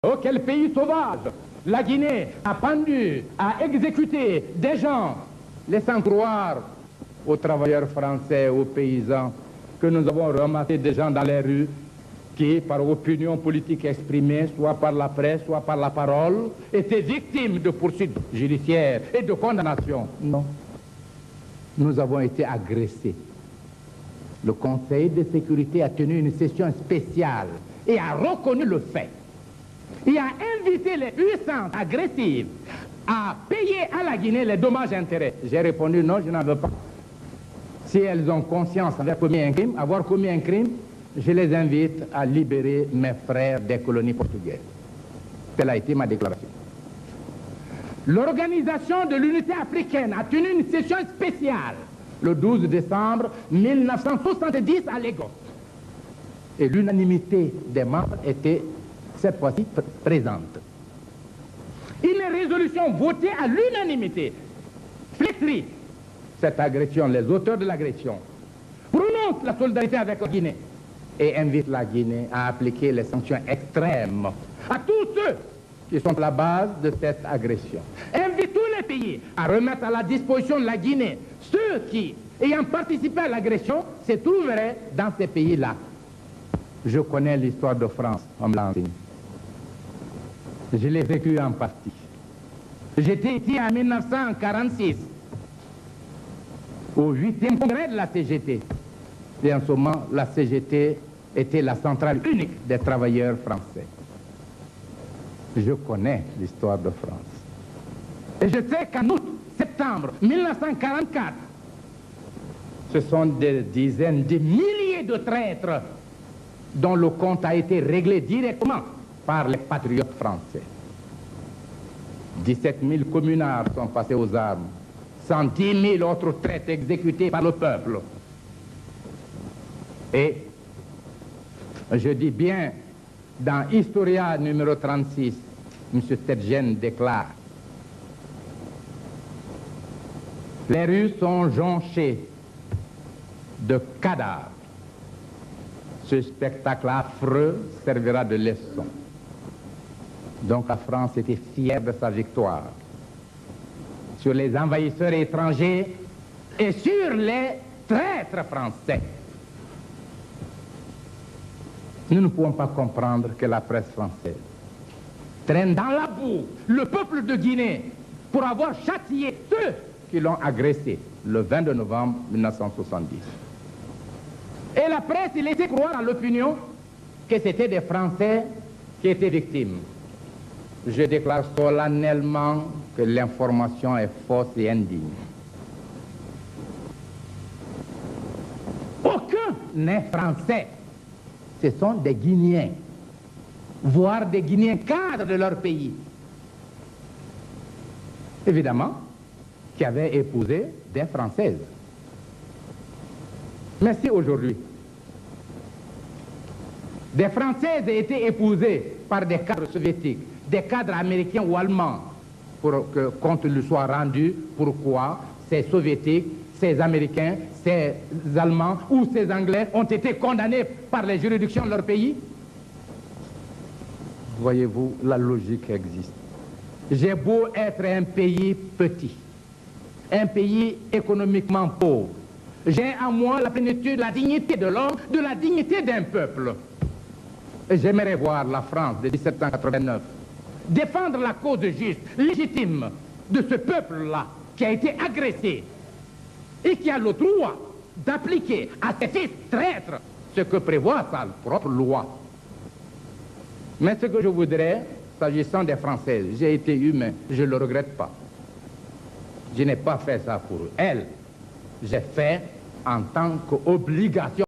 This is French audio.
Oh, quel pays sauvage! La Guinée a pendu, a exécuté des gens, laissant croire aux travailleurs français, aux paysans, que nous avons ramassé des gens dans les rues qui, par opinion politique exprimée, soit par la presse, soit par la parole, étaient victimes de poursuites judiciaires et de condamnations. Non. Nous avons été agressés. Le Conseil de sécurité a tenu une session spéciale et a reconnu le fait. Il a invité les puissances agressives à payer à la Guinée les dommages-intérêts. J'ai répondu non, je n'en veux pas. Si elles ont conscience d'avoir commis un crime, je les invite à libérer mes frères des colonies portugaises. Telle a été ma déclaration. L'Organisation de l'Unité africaine a tenu une session spéciale le 12 décembre 1970 à Lagos. Et l'unanimité des membres était cette fois-ci présente. Une résolution votée à l'unanimité flétrit cette agression, les auteurs de l'agression, prononce la solidarité avec la Guinée et invite la Guinée à appliquer les sanctions extrêmes à tous ceux qui sont à la base de cette agression. Invite tous les pays à remettre à la disposition de la Guinée ceux qui, ayant participé à l'agression, se trouveraient dans ces pays-là. Je connais l'histoire de France, on me l'a enseigné. Je l'ai vécu en partie. J'étais ici en 1946, au 8e congrès de la CGT. Et en ce moment, la CGT était la centrale unique des travailleurs français. Je connais l'histoire de France. Et je sais qu'en août-septembre 1944, ce sont des dizaines de milliers de traîtres dont le compte a été réglé directement par les patriotes français. 17 000 communards sont passés aux armes, 110 000 autres traîtres exécutés par le peuple. Et je dis bien, dans Historia numéro 36, M. Tedgen déclare: les rues sont jonchées de cadavres. Ce spectacle affreux servira de leçon. Donc la France était fière de sa victoire sur les envahisseurs étrangers et sur les traîtres français. Nous ne pouvons pas comprendre que la presse française traîne dans la boue le peuple de Guinée pour avoir châtié ceux qui l'ont agressé le 22 novembre 1970. Et la presse laissait croire à l'opinion que c'était des Français qui étaient victimes. Je déclare solennellement que l'information est fausse et indigne. Aucun n'est français. Ce sont des Guinéens, voire des Guinéens cadres de leur pays. Évidemment, qui avaient épousé des Françaises. Mais si aujourd'hui, des Françaises aient été épousées par des cadres soviétiques, des cadres américains ou allemands, pour que compte lui soit rendu, pourquoi ces soviétiques, ces Américains, ces Allemands ou ces Anglais ont été condamnés par les juridictions de leur pays? Voyez-vous, la logique existe. J'ai beau être un pays petit, un pays économiquement pauvre, j'ai en moi la plénitude de la dignité de l'homme, de la dignité d'un peuple. Et j'aimerais voir la France de 1789 défendre la cause juste, légitime de ce peuple-là qui a été agressé et qui a le droit d'appliquer à ses fils traîtres ce que prévoit sa propre loi. Mais ce que je voudrais, s'agissant des Françaises, j'ai été humain, je ne le regrette pas. Je n'ai pas fait ça pour elles. J'ai fait en tant qu'obligation.